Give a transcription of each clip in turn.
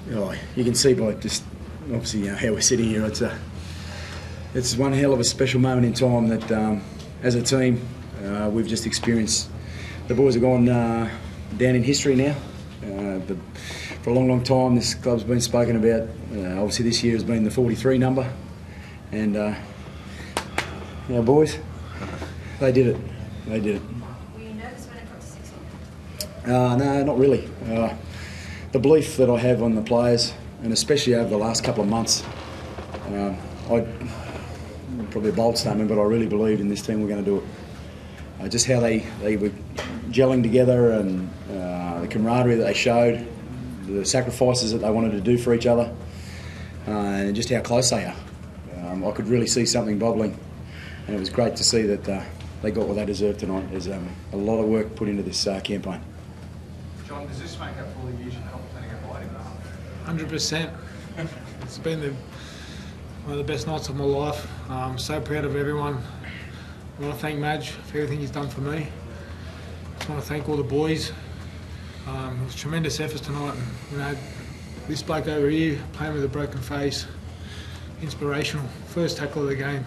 You can see by just obviously how we're sitting here. It's one hell of a special moment in time that, as a team, we've just experienced. The boys have gone down in history now. For a long, long time, this club's been spoken about. Obviously, this year has been the 43 number, and our boys, they did it. They did it. Were you nervous when it got to 60? No, not really. The belief that I have on the players, and especially over the last couple of months, probably a bold statement, but I really believe in this team we're going to do it. Just how they were gelling together, and the camaraderie that they showed, the sacrifices that they wanted to do for each other, and just how close they are. I could really see something bubbling, and it was great to see that they got what they deserved tonight. There's a lot of work put into this campaign. John, does this make up for all the years you helped playing at Rabbitohs? 100%. It's been one of the best nights of my life. I'm so proud of everyone. I want to thank Madge for everything he's done for me. I just want to thank all the boys. It was tremendous efforts tonight. And, this bloke over here, playing with a broken face, inspirational. First tackle of the game,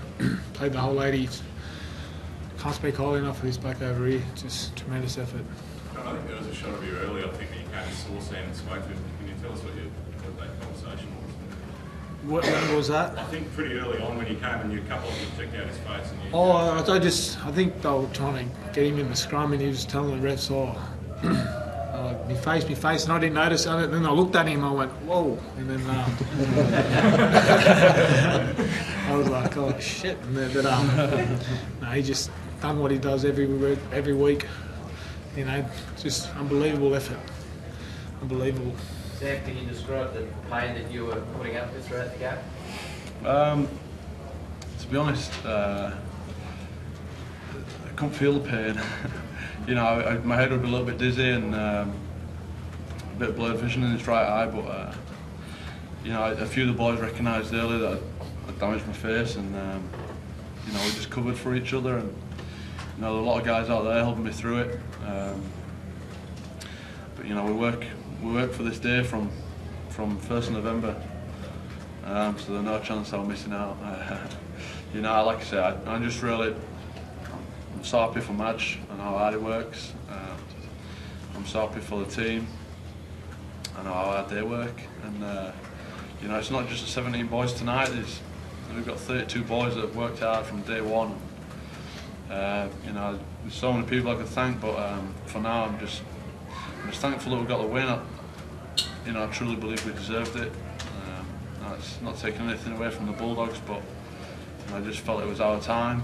played the whole 80. Can't speak highly enough for this bloke over here. Just tremendous effort. I think there was a shot of you earlier. I think that you came to Sauceland and spoke to him. Can you tell us what that conversation was? What number was that? I think pretty early on when you came and you a couple of them checked out his face. And you, I think they were trying to get him in the scrum, and he was telling the refs, me face, and I didn't notice it. And then I looked at him, I went, whoa, and then I was like, oh shit. And then, no, he just done what he does every week. Just unbelievable effort. Unbelievable. Sam, can you describe the pain that you were putting up with throughout the game? To be honest, I couldn't feel the pain. My head would be a little bit dizzy and a bit of blurred vision in its right eye, but a few of the boys recognised early that I damaged my face, and we just covered for each other, and there were a lot of guys out there helping me through it. But we work for this day from 1st of November, so there's no chance I'm missing out. Like I said, I'm so happy for Madge and how hard he works. I'm so happy for the team and how hard they work. And it's not just the 17 boys tonight. We've got 32 boys that have worked hard from day one. There's so many people I could thank, but for now I'm just thankful that we got the win. I truly believe we deserved it. It's not taking anything away from the Bulldogs, but I just felt it was our time.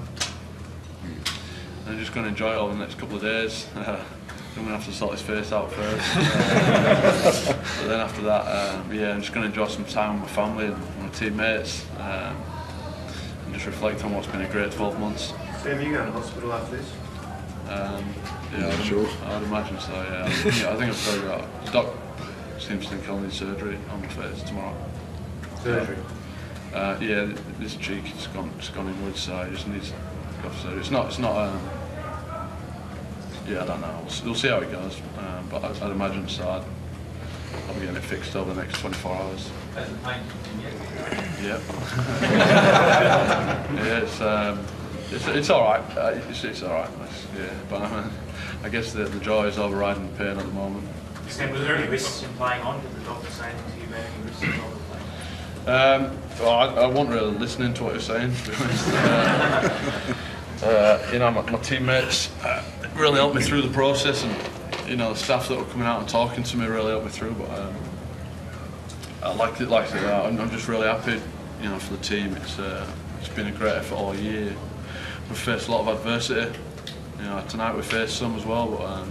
I'm just going to enjoy it over the next couple of days. I'm going to have to sort his face out first. But then after that, I'm just going to enjoy some time with my family and my teammates, and just reflect on what's been a great 12 months. Sam, are you going to hospital after this? Sure. I'd imagine so, yeah. I think I've still got... The doc seems to think I'll need surgery on my face tomorrow. Surgery? This cheek has gone inwards, so I just need to go for surgery. It's not I don't know. We'll see how it goes, but I'd imagine so. I'll be getting it fixed over the next 24 hours. Has the pain continued? Yeah. It's all right. It's all right. But I guess the joy is overriding the pain at the moment. Sam, were there any risks in playing on? Did the doctor say anything to you about any risks involved in playing? I wasn't really listening to what he was saying, to be honest. My teammates really helped me through the process, and the staff that were coming out and talking to me really helped me through. But I'm just really happy, for the team. It's been a great effort all year. We've faced a lot of adversity. Tonight we faced some as well, but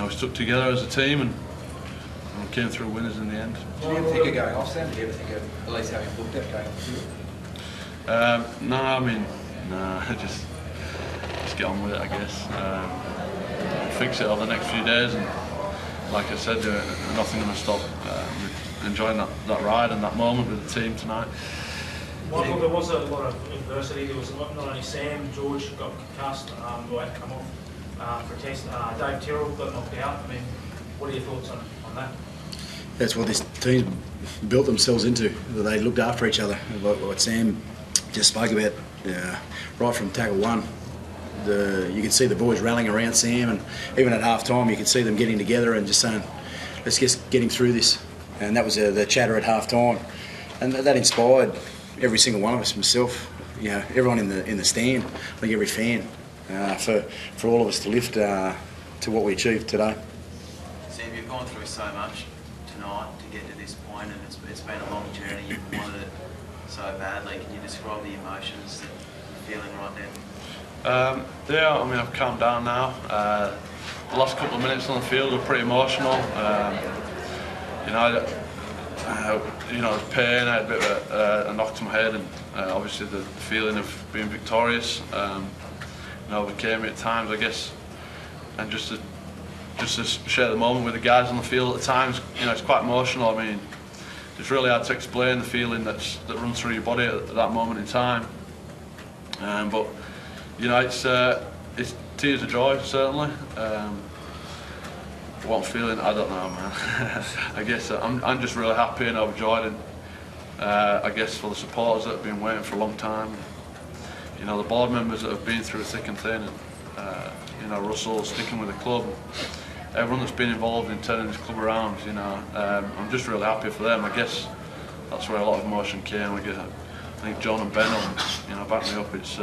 we stuck together as a team and came through winners in the end. Did you ever think of going off, Sam? Did you ever think of at least having looked at going off? Just get on with it, I guess. Fix it over the next few days, and like I said, nothing going to stop enjoying that ride and that moment with the team tonight. Michael, there was a lot of adversity. There was not only Sam, George got concussed, who had to come off for a test. Dave Tyrrell got knocked out. What are your thoughts on that? that's what this team's built themselves into. They looked after each other. What Sam just spoke about, right from tackle one. You could see the boys rallying around Sam, and even at half time you could see them getting together and just saying, let's just getting through this. And that was the chatter at half time, and that inspired every single one of us, myself, everyone in the stand, I think every fan, for all of us to lift to what we achieved today. Sam, you've gone through so much tonight to get to this point, and it's been a long journey. You've wanted it so badly. Can you describe the emotions that you're feeling right now? Yeah, I mean, I've calmed down now. The last couple of minutes on the field were pretty emotional. It was pain. I had a bit of a knock to my head, and obviously the feeling of being victorious overcame me at times, I guess. And just to share the moment with the guys on the field at the times, it's quite emotional. I mean, it's really hard to explain the feeling that runs through your body at that moment in time. But it's tears of joy, certainly. What I'm feeling, I don't know, man. I guess I'm just really happy and overjoyed, and I guess for the supporters that have been waiting for a long time, the board members that have been through thick and thin, and Russell sticking with the club, everyone that's been involved in turning this club around. I'm just really happy for them. I guess that's where a lot of emotion came. I think John and Ben will, back me up. It's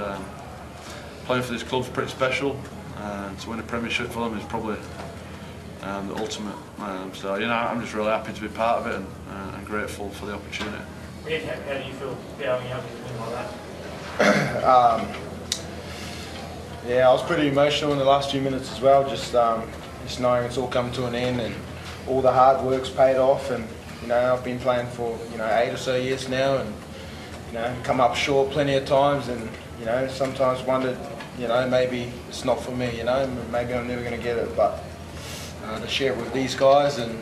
playing for this club's pretty special, and to win a premiership for them is probably the ultimate. So I'm just really happy to be part of it, and grateful for the opportunity. Ed, how do you feel going out with a win like that? Yeah, I was pretty emotional in the last few minutes as well. Just knowing it's all come to an end, and all the hard work's paid off. And I've been playing for 8 or so years now, and come up short plenty of times, and sometimes wondered maybe it's not for me, maybe I'm never going to get it. But to share it with these guys, and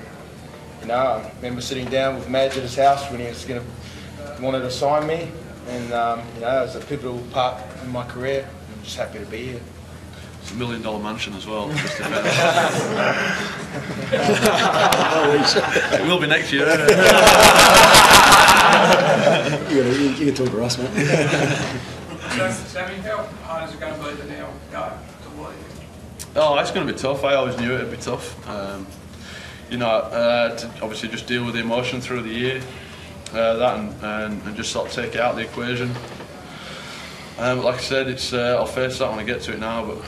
I remember sitting down with Madge at his house when he wanted to sign me, and it was a pivotal part in my career. I'm just happy to be here. It's $1 million mansion as well. It will be next year. You can talk to us, mate. So, Sammy, how hard is it going to be to now go to leave? Oh, it's going to be tough. I always knew it'd be tough. To obviously just deal with the emotion through the year, and just sort of take it out of the equation. Like I said, I'll face that when I get to it now, but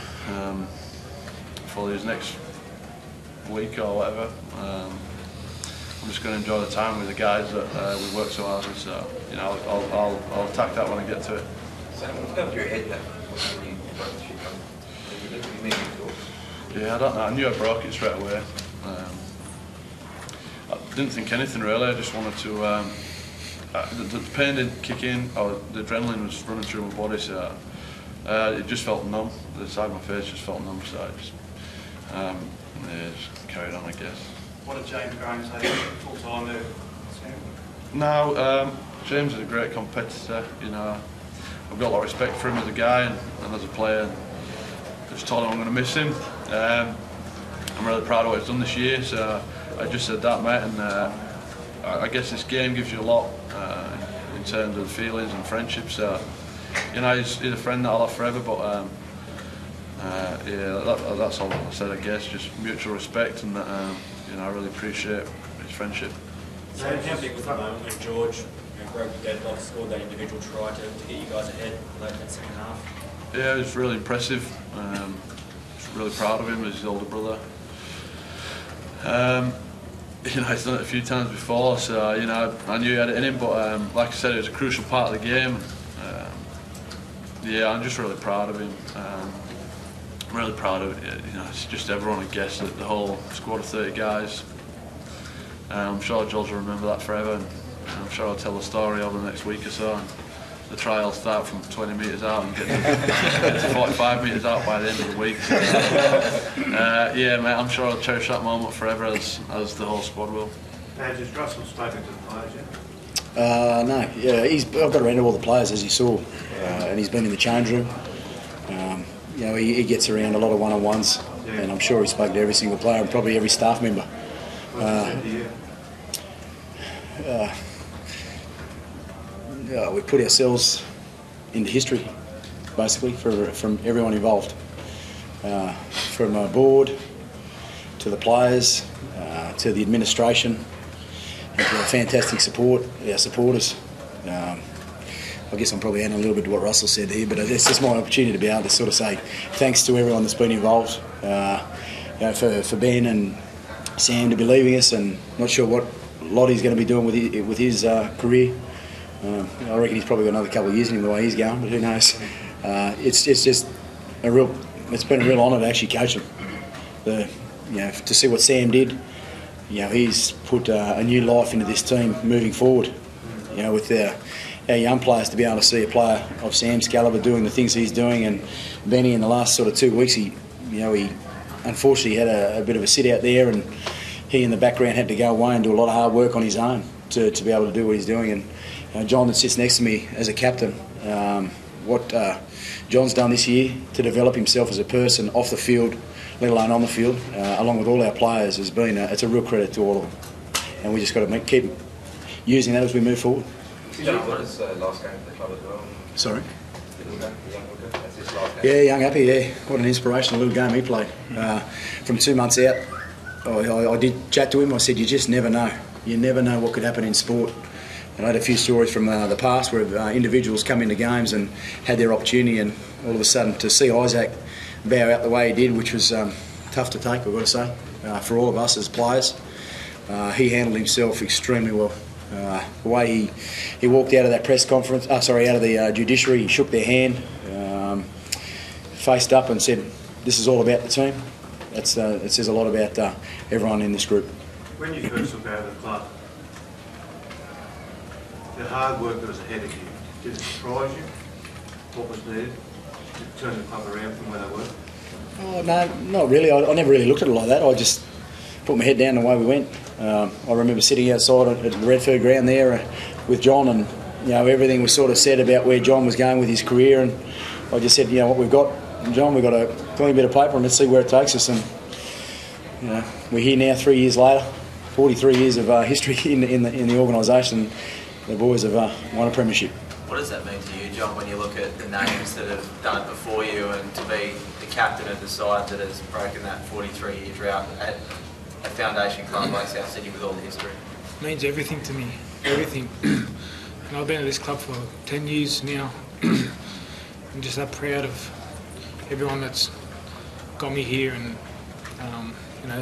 for these next week or whatever, I'm just going to enjoy the time with the guys that we work so hard with. So I'll attack that when I get to it. So what's going through your head then? When you broke the shit up? Yeah, I don't know. I knew I broke it straight away. I didn't think anything really. I just wanted to. The pain didn't kick in, or the adrenaline was running through my body, so it just felt numb. The side of my face just felt numb, so I just carried on, I guess. What did James Graham say full time there? No, James is a great competitor. I've got a lot of respect for him as a guy and as a player. Just told him I'm going to miss him. I'm really proud of what he's done this year, so I just said that, mate. And I guess this game gives you a lot in terms of feelings and friendship. So, he's a friend that I'll have forever. But that's all I said. I guess just mutual respect, and I really appreciate his friendship. So how big was the moment when George broke the deadlock, scored that individual try to get you guys ahead late in that second half? Yeah, it was really impressive. Really proud of him as his older brother. He's done it a few times before, so I knew he had it in him. But like I said, it was a crucial part of the game. Yeah, I'm just really proud of him. I'm really proud of it. It's just everyone, I guess, the whole squad of 30 guys. I'm sure George will remember that forever, and I'm sure I'll tell the story over the next week or so. And the trials start from 20 metres out and get to 45 metres out by the end of the week. So, yeah, mate, I'm sure I'll cherish that moment forever, as the whole squad will. Has Russell spoken to the players yet? No, yeah, I've got around to all the players, as you saw, and he's been in the change room. He gets around a lot of one-on-ones, and I'm sure he spoke to every single player and probably every staff member. we put ourselves into history, basically, from everyone involved, from our board to the players, to the administration, and to our fantastic support, our supporters. I guess I'm probably adding a little bit to what Russell said here, but it's just my opportunity to be able to sort of say thanks to everyone that's been involved, for Ben and Sam to be leaving us, and not sure what Lottie's going to be doing with his career. I reckon he's probably got another couple of years in him the way he's going, but who knows? It's just it's been a real honour to actually coach him. To see what Sam did, he's put a new life into this team moving forward. With our young players, to be able to see a player of Sam's calibre doing the things he's doing, and Benny in the last sort of 2 weeks, he unfortunately had a bit of a sit out there, and he in the background had to go away and do a lot of hard work on his own to be able to do what he's doing. And John, that sits next to me as a captain, what John's done this year to develop himself as a person off the field, let alone on the field, along with all our players, has been it's a real credit to all of them, and we just got to keep using that as we move forward. What is the last game for the club as well? Sorry? Little game, the young hooker, that's his last game. Yeah, young Appy, yeah. What an inspirational little game he played. From 2 months out, I did chat to him. I said, you just never know. You never know what could happen in sport. And I had a few stories from the past where individuals come into games and had their opportunity, and all of a sudden to see Isaac bow out the way he did, which was tough to take, I've got to say, for all of us as players. He handled himself extremely well. The way he walked out of that press conference, out of the judiciary, he shook their hand, faced up and said, this is all about the team. It says a lot about everyone in this group. When you first took over the club, the hard work that was ahead of you, did it surprise you? What was needed to turn the club around from where they were? Oh, no, not really. I never really looked at it like that. I just put my head down and away we went. I remember sitting outside at the Redford ground there with John, and everything was sort of said about where John was going with his career, and I just said, what we've got, John, we've got a clean bit of paper and let's see where it takes us. And we're here now 3 years later, 43 years of history in the organisation. The boys have won a premiership. What does that mean to you, John, when you look at the names that have done it before you, and to be the captain of the side that has broken that 43-year drought at a foundation club like South Sydney with all the history? It means everything to me, everything. And I've been at this club for 10 years now. I'm just that proud of everyone that's got me here, and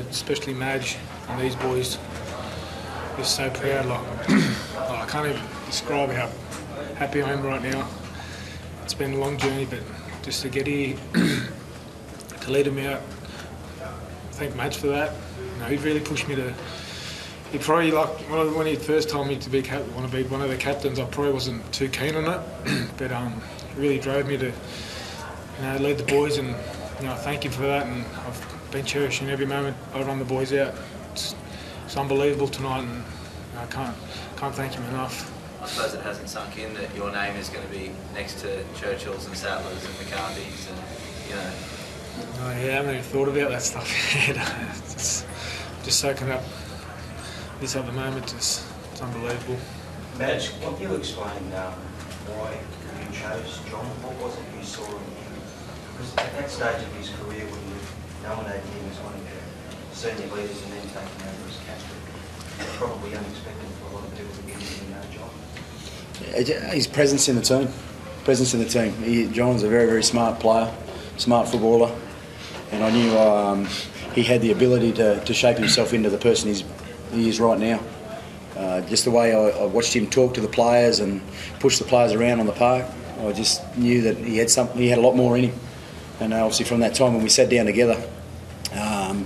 especially Madge and these boys. Just so proud, I can't even describe how happy I am right now. It's been a long journey, but just to get here, to lead them out, thank Madge for that. He really pushed me to. He probably when he first told me to want to be one of the captains, I probably wasn't too keen on it, but it really drove me to lead the boys, and thank you for that. And I've been cherishing every moment I run the boys out. It's unbelievable tonight, and I can't thank him enough. I suppose it hasn't sunk in that your name is going to be next to Churchill's and Sattlers and McCarthy's, and Oh, yeah, I haven't even thought about that stuff yet. It's just soaking up this at the moment. It's unbelievable. Madge, can you explain why you chose John? What was it you saw in him? Because at that stage of his career, when you nominated him as one of the senior leaders and then taking over as captain, it's probably unexpected for a lot of people to get to know John. His presence in the team. John's a very, very smart player, smart footballer, and I knew he had the ability to shape himself into the person he is right now. Just the way I watched him talk to the players and push the players around on the park, I just knew that he had a lot more in him. And obviously from that time when we sat down together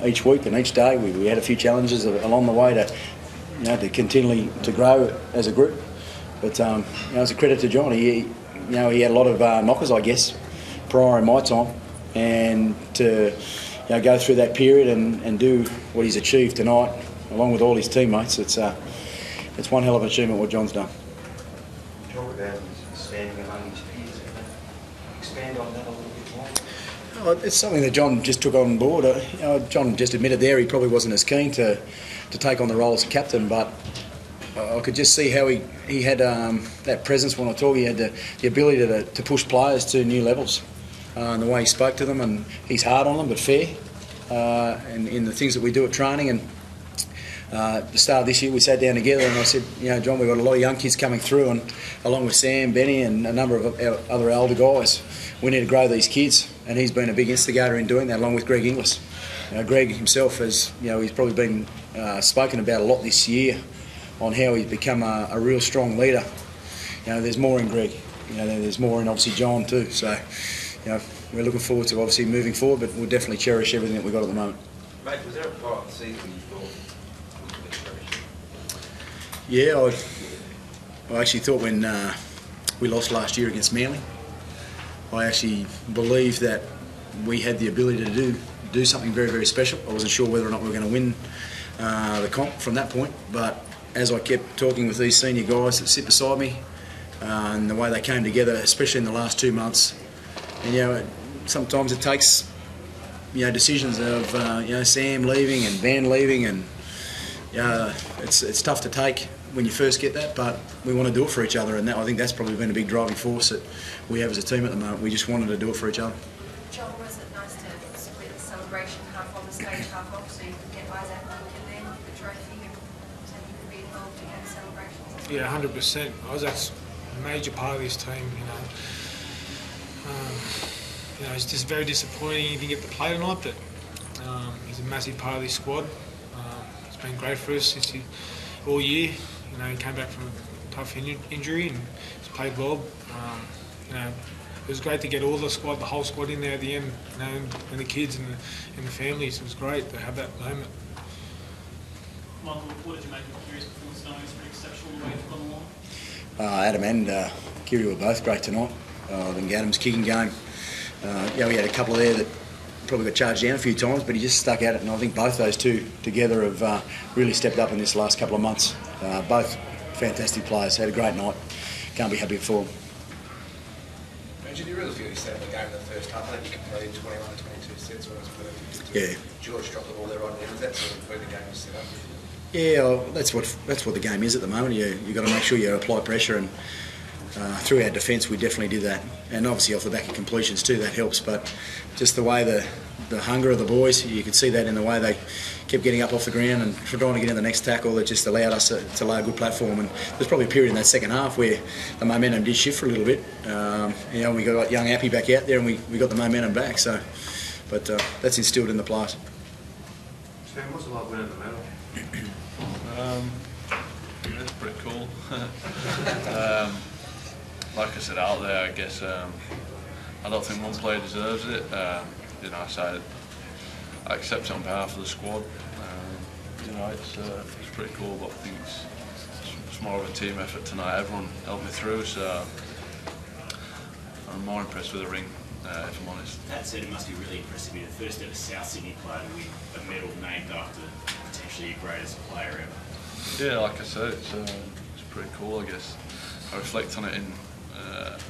each week and each day, we had a few challenges along the way to continually to grow as a group. But it's a credit to John. He had a lot of knockers, I guess, prior in my time, and to go through that period and do what he's achieved tonight, along with all his teammates, it's one hell of an achievement what John's done. Talk about his standing among his peers. Expand on that a little bit more. Oh, it's something that John just took on board. John just admitted there he probably wasn't as keen to take on the role as captain, but I could just see how he had that presence when I talk. He had the ability to push players to new levels. And the way he spoke to them, and he's hard on them but fair. And in the things that we do at training, and at the start of this year we sat down together and I said, John, we've got a lot of young kids coming through, and along with Sam, Benny and a number of our other elder guys, we need to grow these kids, and he's been a big instigator in doing that along with Greg Inglis. Greg himself has, he's probably been spoken about a lot this year on how he's become a real strong leader. There's more in Greg, there's more in obviously John too, so we're looking forward to obviously moving forward, but we'll definitely cherish everything that we've got at the moment. Mate, was there a part of the season you thought was a bit cherished? Yeah, I actually thought when we lost last year against Manly, I actually believed that we had the ability to do something very, very special. I wasn't sure whether or not we were going to win the comp from that point, but as I kept talking with these senior guys that sit beside me, and the way they came together, especially in the last 2 months, and sometimes it takes decisions of Sam leaving and Van leaving, and it's tough to take when you first get that, but we want to do it for each other, and I think that's probably been a big driving force that we have as a team at the moment. We just wanted to do it for each other. John, was it nice to split the celebration half on the stage, half off, so you could get Isaac and then the trophy, and so you could be involved in the celebrations? Yeah, 100%. Isaac's a major part of this team. It's just very disappointing he didn't get to play tonight, but he's a massive part of this squad. It's been great for us all year. He came back from a tough injury and he's played well. It was great to get all the whole squad in there at the end, and the kids and the families. It was great to have that moment. Michael, what did you make of Kiri's performance tonight? It was pretty exceptional the way he took on the line. Adam and Kiri were both great tonight. I think Adam's kicking game, we had a couple there that probably got charged down a few times, but he just stuck at it, and I think both those two together have really stepped up in this last couple of months. Both fantastic players, had a great night. Can't be happy for them. Did you really feel you set up the game in the first half? I think you completed 21 or 22 sets when it was perfect. Yeah. George dropped the ball there right there. Was that sort of where the game was set up? Yeah, that's what the game is at the moment. You've got to make sure you apply pressure, and through our defence we definitely did that. And obviously off the back of completions too, that helps. But just the way the hunger of the boys, you could see that in the way they kept getting up off the ground and trying to get in the next tackle. That just allowed us to lay a good platform. And there's probably a period in that second half where the momentum did shift for a little bit. We got young Appy back out there and we got the momentum back. So, but that's instilled in the players. Sam, what's it like winning the medal? It's pretty cool. Like I said out there, I guess I don't think one player deserves it. So I accept it on behalf of the squad. It's pretty cool, but I think it's more of a team effort tonight. Everyone helped me through, so I'm more impressed with the ring, if I'm honest. That said, it must be really impressive. You're the first ever South Sydney player to win a medal named after potentially your greatest player ever. Yeah, like I said, it's pretty cool, I guess. I reflect on it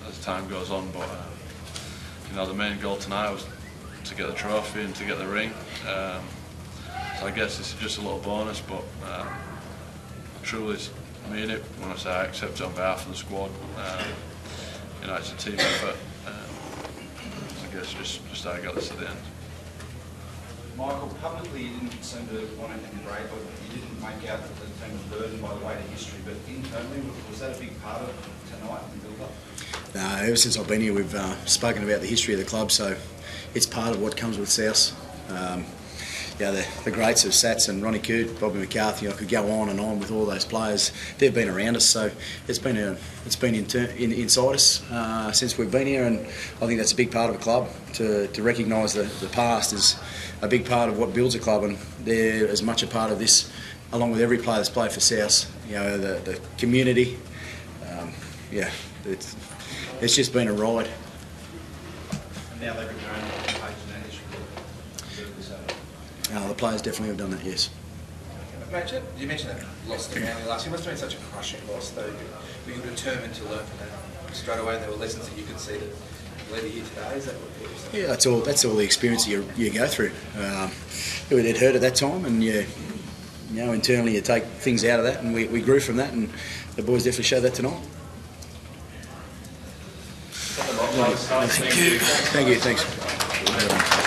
as time goes on, but the main goal tonight was to get the trophy and to get the ring. So I guess this is just a little bonus, but I truly mean it when I say I accept it on behalf of the squad. It's a team effort. I guess just how I got this at the end. Michael, publicly you didn't seem to want anything great, but you didn't make out that the team was burdened by the weight of history, but internally, was that a big part of tonight and the build-up? No, ever since I've been here we've spoken about the history of the club, so it's part of what comes with South. The greats of Sats and Ronnie Coote, Bobby McCarthy, I could go on and on with all those players. They've been around us, so it's been inside us since we've been here, and I think that's a big part of a club. To recognise the past is a big part of what builds a club, and they're as much a part of this, along with every player that's played for South. The community. It's just been a ride. And now they've returned on the page and that The players definitely have done that, yes. Mate, you mentioned that loss to Manly last year. It must have been such a crushing loss, though. Were you determined to learn from that straight away? There were lessons that you could see that led you here today. Is that what you're saying? Yeah, that's all the experience you go through. It hurt at that time, and internally you take things out of that, and we grew from that, and the boys definitely showed that tonight. Thank you. Thanks.